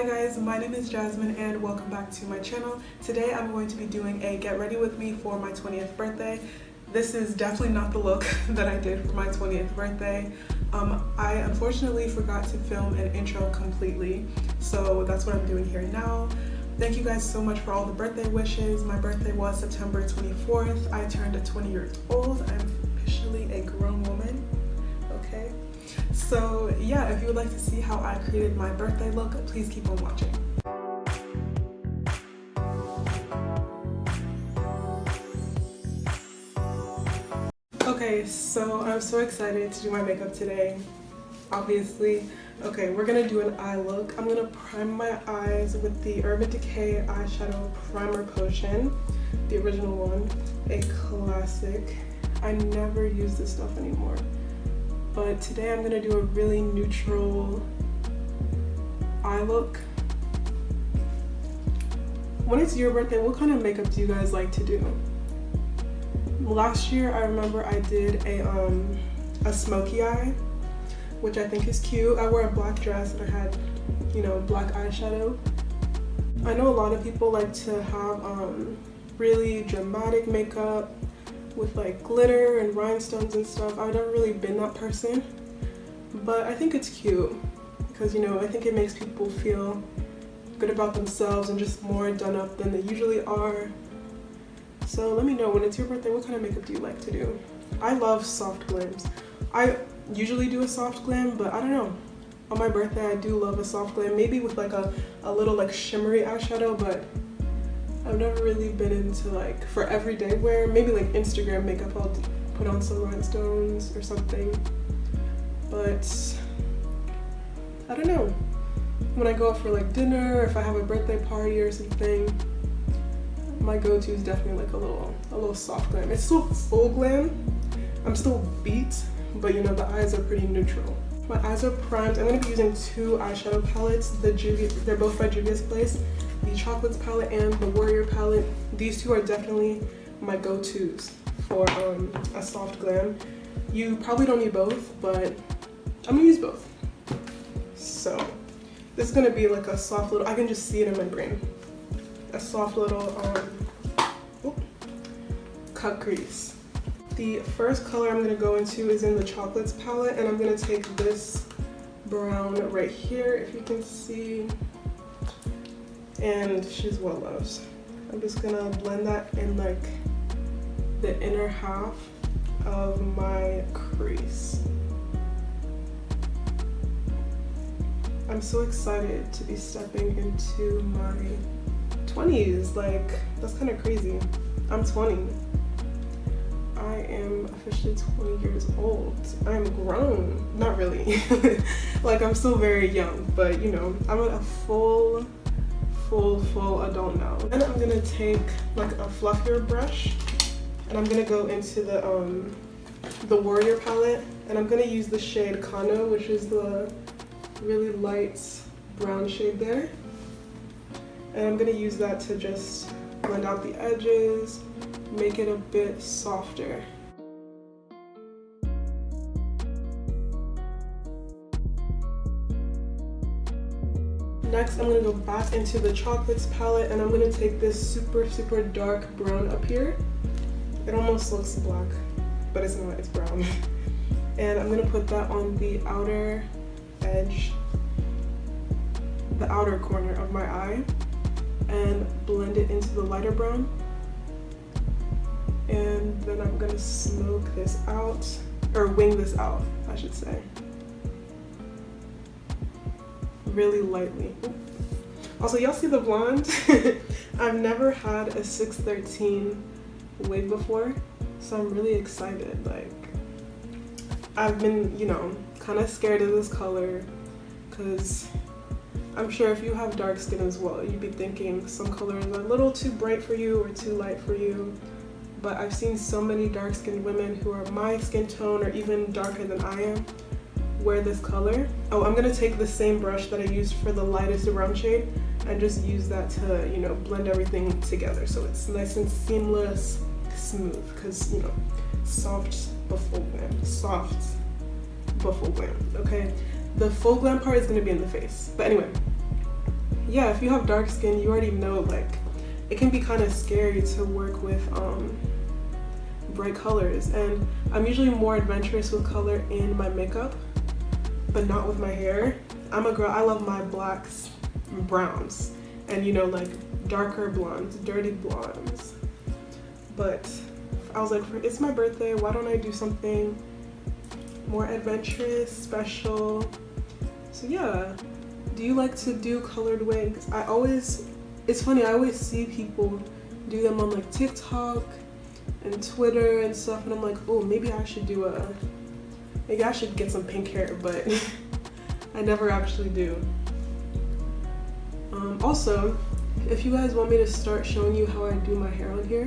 Hi guys, my name is Jasmine and welcome back to my channel. Today I'm going to be doing a get ready with me for my 20th birthday. This is definitely not the look that I did for my 20th birthday. I unfortunately forgot to film an intro completely, so that's what I'm doing here now. Thank you guys so much for all the birthday wishes. My birthday was September 24th. I turned 20 years old. I'm officially a grown woman, okay? So yeah, if you would like to see how I created my birthday look, please keep on watching. Okay, so I'm so excited to do my makeup today, obviously. Okay, we're gonna do an eye look. I'm gonna prime my eyes with the Urban Decay eyeshadow primer potion, the original one, a classic. I never use this stuff anymore. But today I'm gonna do a really neutral eye look. When it's your birthday, what kind of makeup do you guys like to do? Last year I remember I did a smoky eye, which I think is cute. I wore a black dress and I had, you know, black eyeshadow. I know a lot of people like to have really dramatic makeup with like glitter and rhinestones and stuff. I've never really been that person, but I think it's cute because, you know, I think it makes people feel good about themselves and just more done up than they usually are. So let me know, when it's your birthday, what kind of makeup do you like to do? I love soft glams. I usually do a soft glam, but I don't know. On my birthday, I do love a soft glam, maybe with like a little like shimmery eyeshadow, but I've never really been into like for everyday wear. Maybe like Instagram makeup, I'll put on some rhinestones or something. But I don't know. When I go out for like dinner, if I have a birthday party or something, my go-to is definitely like a little soft glam. It's still full glam. I'm still beat, but you know, the eyes are pretty neutral. My eyes are primed. I'm going to be using two eyeshadow palettes. They're both by Juvia's Place. The Chocolates palette and the Warrior palette. These two are definitely my go-tos for a soft glam. You probably don't need both, but I'm gonna use both. So this is gonna be like a soft little, I can just see it in my brain. A soft little cut crease. The first color I'm gonna go into is in the Chocolates palette, and I'm gonna take this brown right here, if you can see. And she's well loved. I'm just gonna blend that in like the inner half of my crease. I'm so excited to be stepping into my 20s. Like, that's kind of crazy. I'm 20. I am officially 20 years old. I'm grown. Not really. Like, I'm still very young, but you know, I'm a full adult now. And I'm gonna take like a fluffier brush and I'm gonna go into the Warrior palette, and I'm gonna use the shade Camo, which is the really light brown shade there. And I'm gonna use that to just blend out the edges, make it a bit softer. Next, I'm gonna go back into the Chocolates palette and I'm gonna take this super dark brown up here. It almost looks black, but it's not, it's brown. And I'm gonna put that on the outer edge, the outer corner of my eye, and blend it into the lighter brown. And then I'm gonna smoke this out, or wing this out, I should say. Really lightly. Also, y'all see the blonde? I've never had a 613 wig before, so I'm really excited. Like, I've been, you know, kind of scared of this color because I'm sure if you have dark skin as well, you'd be thinking some colors are a little too bright for you or too light for you. But I've seen so many dark-skinned women who are my skin tone or even darker than I am wear this color. Oh, I'm gonna take the same brush that I used for the lightest brown shade and just use that to, you know, blend everything together so it's nice and seamless, smooth, because, you know, soft but full glam, soft but full glam, okay? The full glam part is gonna be in the face. But anyway, yeah, if you have dark skin, you already know, like, it can be kind of scary to work with bright colors, and I'm usually more adventurous with color in my makeup, but not with my hair. I'm a girl, I love my blacks, browns, and you know, like darker blondes, dirty blondes. But I was like, it's my birthday, why don't I do something more adventurous, special? So yeah, do you like to do colored wigs? It's funny, I always see people do them on like TikTok and Twitter and stuff, and I'm like, oh, maybe I should get some pink hair, but I never actually do. Also, if you guys want me to start showing you how I do my hair on here,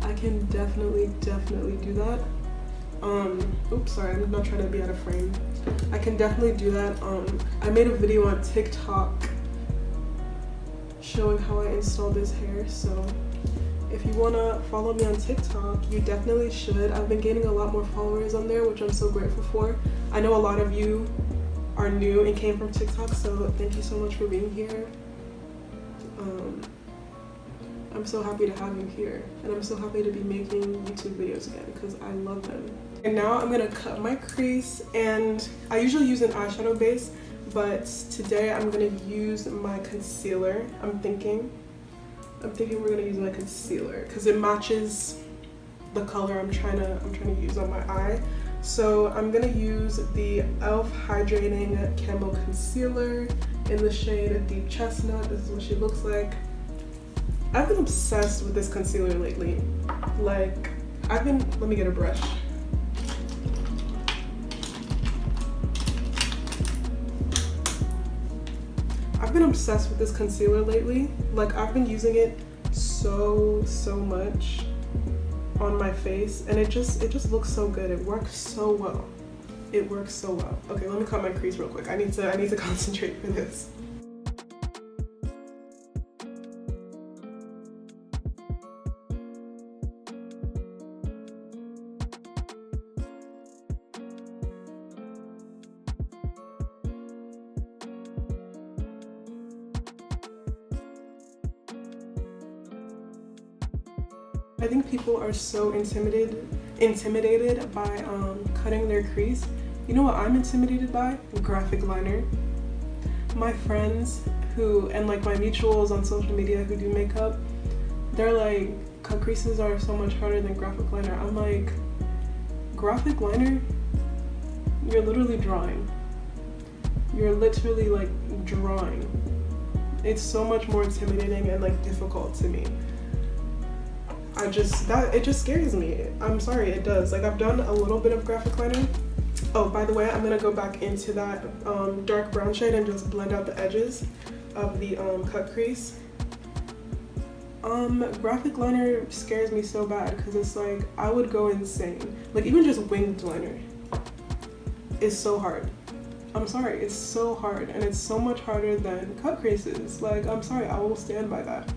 I can definitely do that. Oops, sorry, I'm not trying to be out of frame. I can definitely do that. I made a video on TikTok showing how I install this hair, so if you wanna follow me on TikTok, you definitely should. I've been gaining a lot more followers on there, which I'm so grateful for. I know a lot of you are new and came from TikTok, so thank you so much for being here. I'm so happy to have you here, and I'm so happy to be making YouTube videos again because I love them. And now I'm gonna cut my crease, and I usually use an eyeshadow base, but today I'm gonna use my concealer. I'm thinking we're gonna use my concealer because it matches the color I'm trying to use on my eye. So I'm gonna use the e.l.f. Hydrating Camo Concealer in the shade Deep Chestnut. This is what she looks like. I've been obsessed with this concealer lately. Like, let me get a brush. I've been obsessed with this concealer lately. Like, I've been using it so much on my face, and it just looks so good. It works so well. It works so well. Okay, let me cut my crease real quick. I need to concentrate for this. I think people are so intimidated by cutting their crease. You know what I'm intimidated by? Graphic liner. My friends and like my mutuals on social media who do makeup, they're like, cut creases are so much harder than graphic liner. I'm like, graphic liner? You're literally drawing. You're literally like drawing. It's so much more intimidating and like difficult to me. It just scares me. I'm sorry, it does. Like, I've done a little bit of graphic liner. Oh, by the way, I'm gonna go back into that dark brown shade and just blend out the edges of the cut crease. Graphic liner scares me so bad because it's like, I would go insane. Like, even just winged liner is so hard. I'm sorry, it's so hard, and it's so much harder than cut creases. Like, I'm sorry, I will stand by that.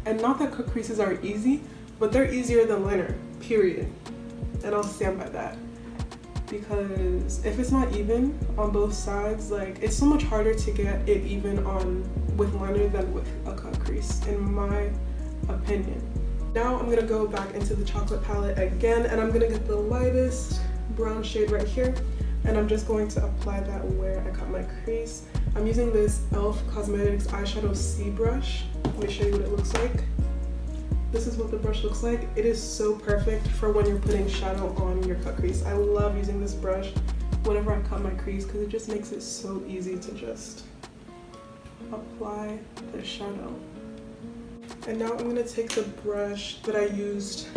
And not that cut creases are easy, but they're easier than liner, period. And I'll stand by that. Because if it's not even on both sides, like, it's so much harder to get it even with liner than with a cut crease, in my opinion. Now I'm gonna go back into the chocolate palette again, and I'm gonna get the lightest brown shade right here, and I'm just going to apply that where I cut my crease. I'm using this e.l.f. Cosmetics eyeshadow C brush. Let me show you what it looks like. This is what the brush looks like. It is so perfect for when you're putting shadow on your cut crease. I love using this brush whenever I cut my crease because it just makes it so easy to just apply the shadow. And now I'm gonna take the brush that I used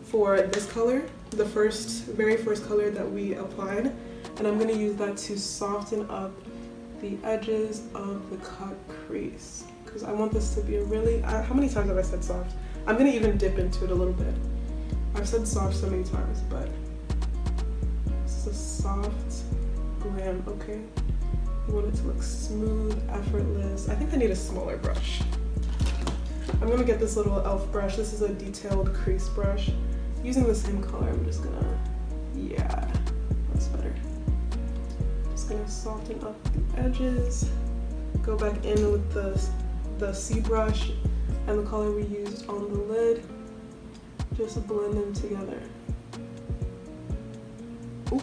for this color, the very first color that we applied, and I'm gonna use that to soften up the edges of the cut crease because I want this to be a really, how many times have I said soft? I'm gonna even dip into it a little bit. I've said soft so many times, but this is a soft glam, okay? You want it to look smooth, effortless. I think I need a smaller brush. I'm gonna get this little e.l.f. brush. This is a detailed crease brush. Using the same color, I'm just gonna, yeah, that's better. Just gonna soften up the edges go back in with the C brush and the color we used on the lid. Just blend them together. Ooh.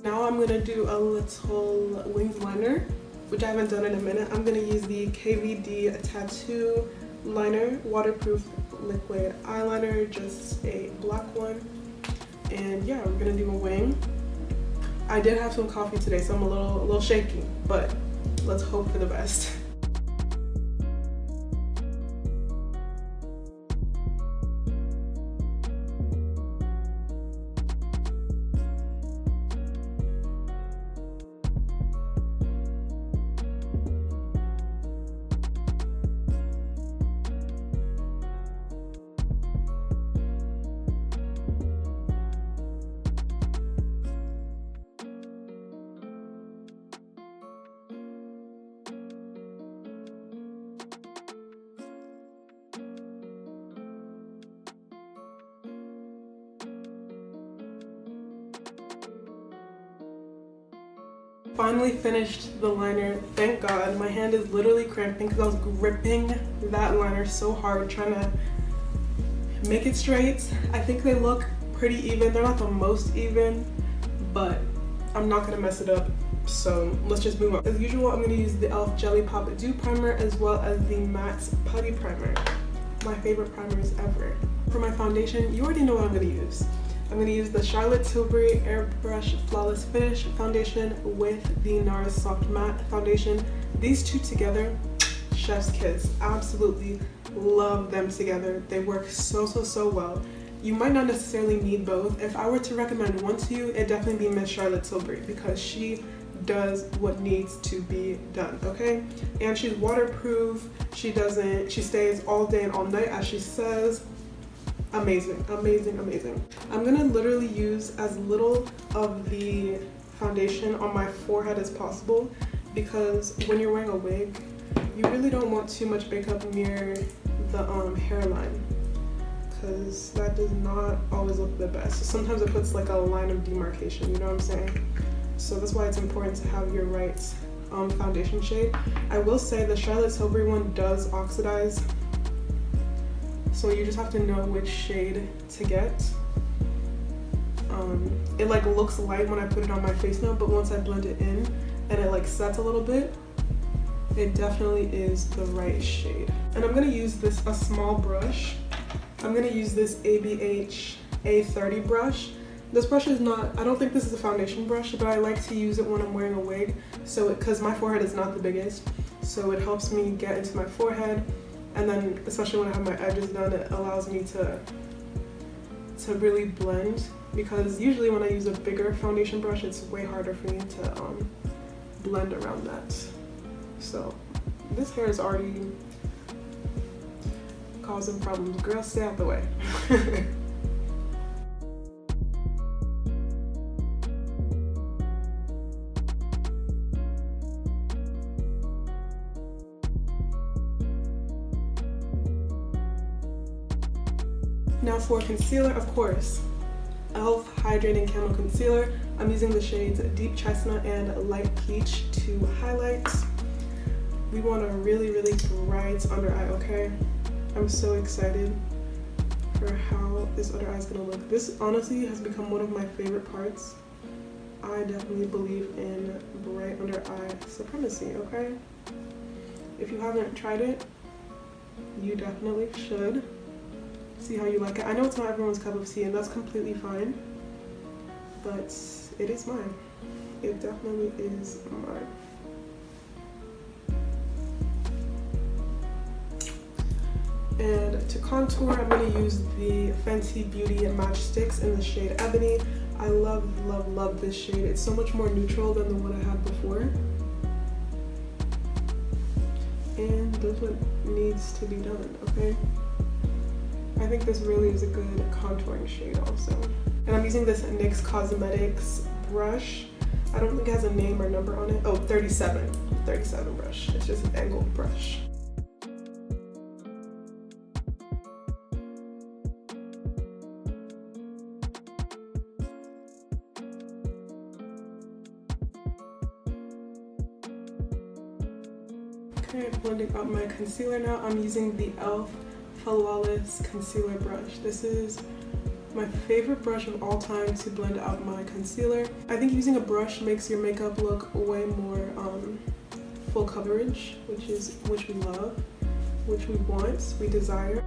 Now I'm gonna do a little winged liner, which I haven't done in a minute. I'm gonna use the KVD Tattoo Liner, waterproof liquid eyeliner, just a black one. And yeah, we're gonna do a wing. I did have some coffee today, so I'm a little shaky, but let's hope for the best. Finally finished the liner, thank God. My hand is literally cramping because I was gripping that liner so hard trying to make it straight. I think they look pretty even. They're not the most even, but I'm not gonna mess it up, so let's just move on. As usual, I'm gonna use the e.l.f. Jelly Pop Dew Primer as well as the matte Putty Primer. My favorite primers ever. For my foundation, you already know what I'm gonna use. I'm going to use the Charlotte Tilbury Airbrush Flawless Finish Foundation with the NARS Soft Matte Foundation. These two together, chef's kiss. Absolutely love them together. They work so well. You might not necessarily need both. If I were to recommend one to you, it'd definitely be Miss Charlotte Tilbury because she does what needs to be done, okay? And she's waterproof. She stays all day and all night, as she says. Amazing. I'm gonna literally use as little of the foundation on my forehead as possible because when you're wearing a wig, you really don't want too much makeup near the hairline because that does not always look the best. Sometimes it puts like a line of demarcation, you know what I'm saying? So that's why it's important to have your right foundation shade. I will say the Charlotte Tilbury one does oxidize, so you just have to know which shade to get. It like looks light when I put it on my face now, but once I blend it in and it like sets a little bit, it definitely is the right shade. And I'm gonna use a small brush. I'm gonna use this ABH A30 brush. This brush is not, I don't think this is a foundation brush, but I like to use it when I'm wearing a wig, so because my forehead is not the biggest, so it helps me get into my forehead. And then, especially when I have my edges done, it allows me to really blend, because usually when I use a bigger foundation brush, it's way harder for me to blend around that. So this hair is already causing problems. Girl, stay out the way. Now for concealer, of course, e.l.f. Hydrating Camo Concealer. I'm using the shades Deep Chestnut and Light Peach to highlight. We want a really, really bright under eye, okay? I'm so excited for how this under eye is gonna look. This honestly has become one of my favorite parts. I definitely believe in bright under eye supremacy, okay? If you haven't tried it, you definitely should. See how you like it. I know it's not everyone's cup of tea, and that's completely fine, but it is mine. It definitely is mine. And to contour, I'm going to use the Fenty Beauty Matchsticks in the shade Ebony. I love, love, love this shade. It's so much more neutral than the one I had before. And that's what needs to be done, okay? I think this really is a good contouring shade also. And I'm using this NYX Cosmetics brush. I don't think it has a name or number on it. Oh, 37 brush. It's just an angled brush. Okay, blending out my concealer now. I'm using the e.l.f. Flawless Concealer Brush. This is my favorite brush of all time to blend out my concealer. I think using a brush makes your makeup look way more full coverage, which we love, which we want, we desire.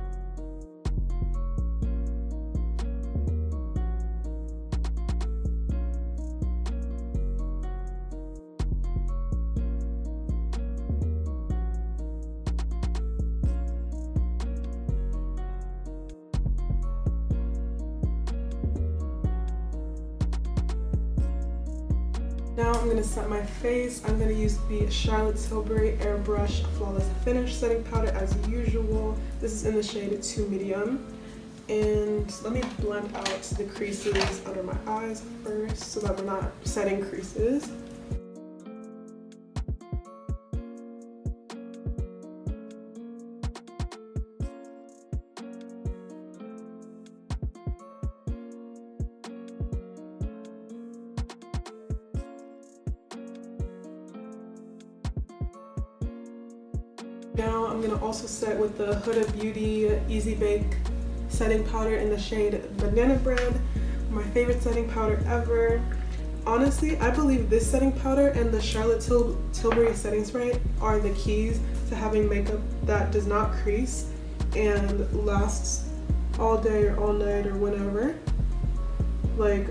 Now I'm going to set my face. I'm going to use the Charlotte Tilbury Airbrush Flawless Finish Setting Powder as usual. This is in the shade 2 Medium. And let me blend out the creases under my eyes first so that we're not setting creases. Now I'm going to also set with the Huda Beauty Easy Bake setting powder in the shade Banana Bread, my favorite setting powder ever. Honestly, I believe this setting powder and the Charlotte Tilbury setting spray are the keys to having makeup that does not crease and lasts all day or all night or whenever. Like,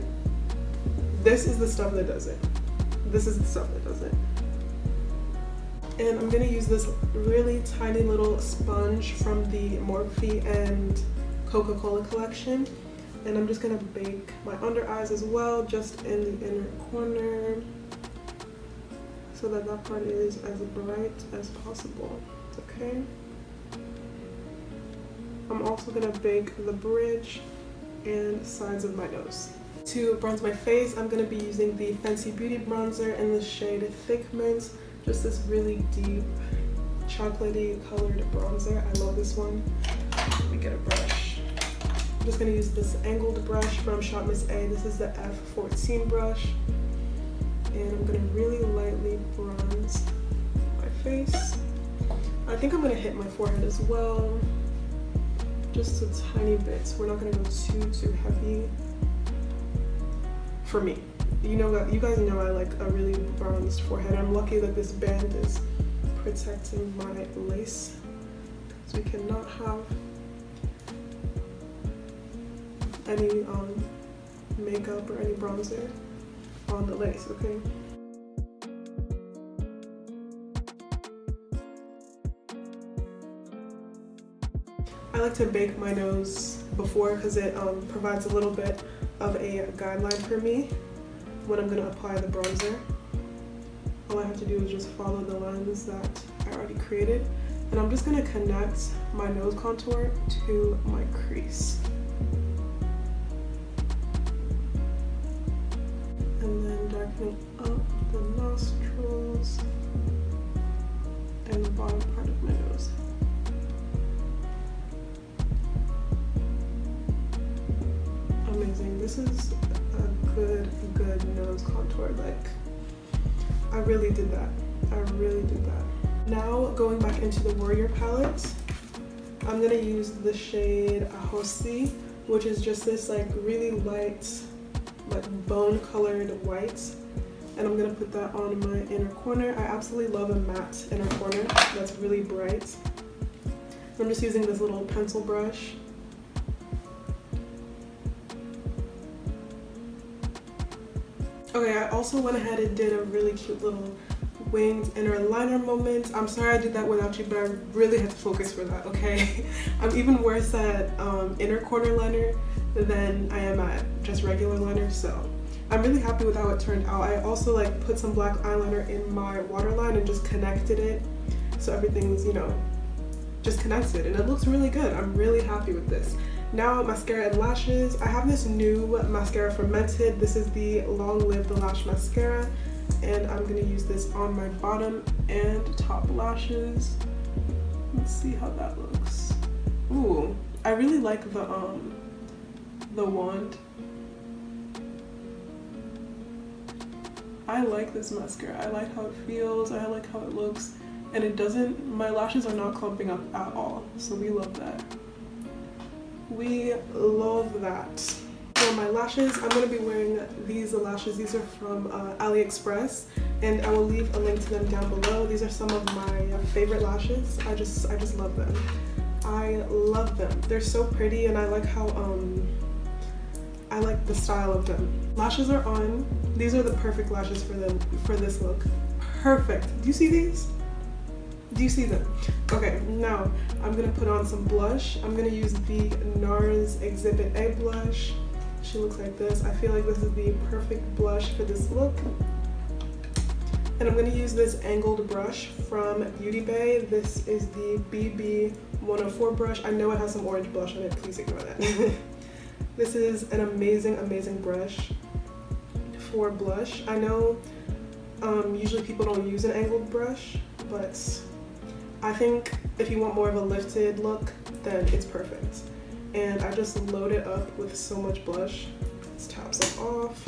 this is the stuff that does it. This is the stuff that does it. And I'm going to use this really tiny little sponge from the Morphe and Coca-Cola collection. And I'm just going to bake my under eyes as well, just in the inner corner, so that that part is as bright as possible, okay? I'm also going to bake the bridge and sides of my nose. To bronze my face, I'm going to be using the Fenty Beauty bronzer in the shade Thick Mint. Just this really deep, chocolatey colored bronzer. I love this one. Let me get a brush. I'm just gonna use this angled brush from Shop Miss A. This is the F14 brush. And I'm gonna really lightly bronze my face. I think I'm gonna hit my forehead as well. Just a tiny bit. We're not gonna go too heavy. For me. You guys know I like a really bronzed forehead. I'm lucky that this band is protecting my lace, so we cannot have any makeup or any bronzer on the lace, okay? I like to bake my nose before because it provides a little bit of a guideline for me when I'm going to apply the bronzer. All I have to do is just follow the lines that I already created. And I'm just going to connect my nose contour to my crease. And then darkening up the nostrils and the bottom part of my nose. Amazing. This is a good nose contour. Like, I really did that. I really did that. Now going back into the Warrior palette, I'm gonna use the shade Ahosi, which is just this like really light, like bone colored white. And I'm gonna put that on my inner corner. I absolutely love a matte inner corner that's really bright. I'm just using this little pencil brush. Okay, I also went ahead and did a really cute little winged inner liner moment. I'm sorry I did that without you, but I really had to focus for that, okay? I'm even worse at inner corner liner than I am at just regular liner, so I'm really happy with how it turned out. I also like put some black eyeliner in my waterline and just connected it so everything's, you know, just connected, and it looks really good. I'm really happy with this. Now mascara and lashes. I have this new mascara from Mented. This is the Long Live the Lash mascara, and I'm gonna use this on my bottom and top lashes. Let's see how that looks. Ooh, I really like the wand. I like this mascara. I like how it feels, I like how it looks, and it doesn't, my lashes are not clumping up at all, so we love that. We love that. For my lashes, I'm going to be wearing these lashes. These are from AliExpress, and I will leave a link to them down below. These are some of my favorite lashes. I just love them. I love them. They're so pretty, and I like how I like the style of them. Lashes are on. These are the perfect lashes for this look. Perfect. Do you see these? Do you see them? Okay, now I'm gonna put on some blush. I'm gonna use the NARS Exhibit A blush. She looks like this. I feel like this is the perfect blush for this look. And I'm gonna use this angled brush from Beauty Bay. This is the BB 104 brush. I know it has some orange blush on it, please ignore that. This is an amazing, amazing brush for blush. I know usually people don't use an angled brush, but I think if you want more of a lifted look, then it's perfect. And I just load it up with so much blush. Let's tap some off.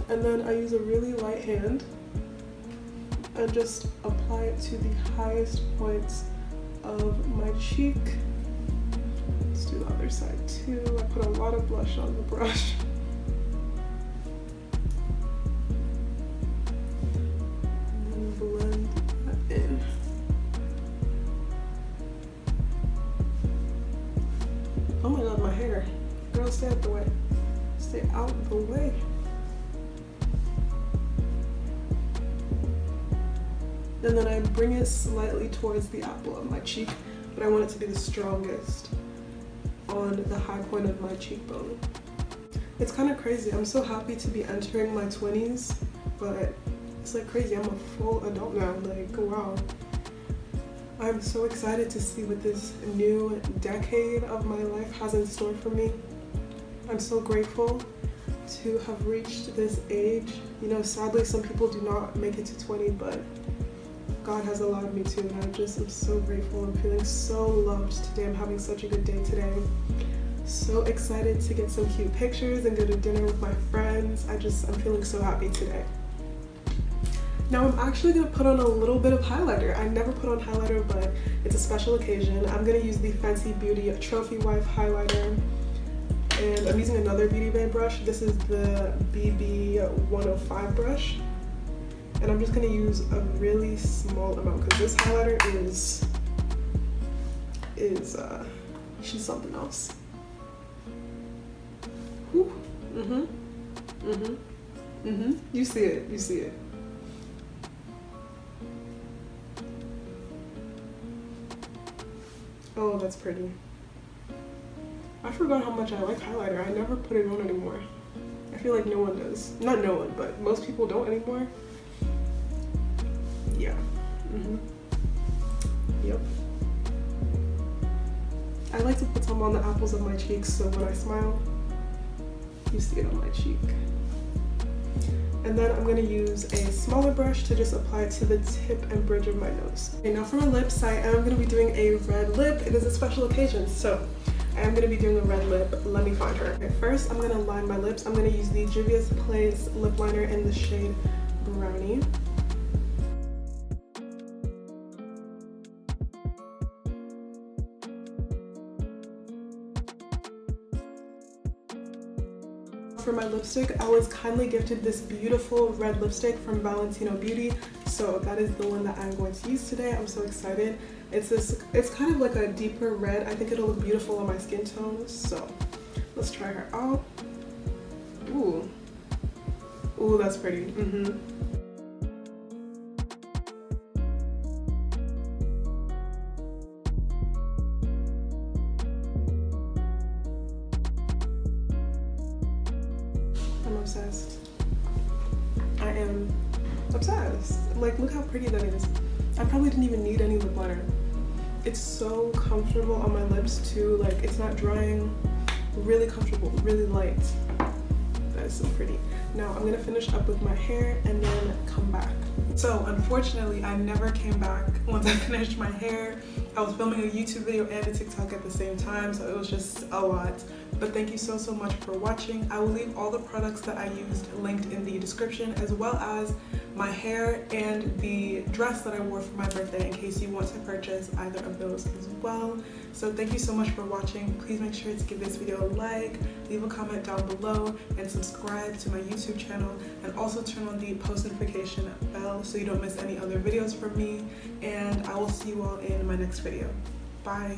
And then I use a really light hand and just apply it to the highest points of my cheek. Let's do the other side too. I put a lot of blush on the brush. And then blend that in. Oh my god, my hair. Girl, stay out the way. Stay out the way. And then I bring it slightly towards the apple of my cheek, but I want it to be the strongest on the high point of my cheekbone. It's kind of crazy. I'm so happy to be entering my 20s, but it's like crazy. I'm a full adult now. Like, wow. I'm so excited to see what this new decade of my life has in store for me. I'm so grateful to have reached this age. You know, sadly, some people do not make it to 20, but God has allowed me to, and I just am so grateful. I'm feeling so loved today. I'm having such a good day today. So excited to get some cute pictures and go to dinner with my friends. I'm feeling so happy today. Now I'm actually gonna put on a little bit of highlighter. I never put on highlighter, but it's a special occasion. I'm gonna use the Fenty Beauty Trophy Wife highlighter, and I'm using another Beauty Bay brush. This is the BB 105 brush, and I'm just gonna use a really small amount because this highlighter she's something else. Whew. You see it. You see it. Oh, that's pretty. I forgot how much I like highlighter. I never put it on anymore. I feel like no one does. Not no one, but most people don't anymore. Yeah. Yep. I like to put some on the apples of my cheeks so when I smile, you see it on my cheek. And then I'm gonna use a smaller brush to just apply it to the tip and bridge of my nose. Okay, now for my lips, I am gonna be doing a red lip. It is a special occasion, so I am gonna be doing a red lip. Let me find her. Okay, first, I'm gonna line my lips. I'm gonna use the Juvia's Place lip liner in the shade Brownie. for my lipstick, I was kindly gifted this beautiful red lipstick from Valentino Beauty. So that is the one that I'm going to use today. I'm so excited. It's kind of like a deeper red. I think it'll look beautiful on my skin tone. So let's try her out. Ooh. Ooh, that's pretty. I'm obsessed. I am obsessed. Like, look how pretty that is. I probably didn't even need any lip liner. It's so comfortable on my lips too. Like, it's not drying. Really comfortable, really light. That is so pretty. Now I'm gonna finish up with my hair and then come back. So unfortunately, I never came back once I finished my hair. I was filming a YouTube video and a TikTok at the same time, so it was just a lot. But thank you so much for watching. I will leave all the products that I used linked in the description, as well as my hair and the dress that I wore for my birthday, in case you want to purchase either of those as well. So thank you so much for watching. Please make sure to give this video a like, leave a comment down below, and subscribe to my YouTube channel, and also turn on the post notification bell so you don't miss any other videos from me. And I will see you all in my next video. Bye.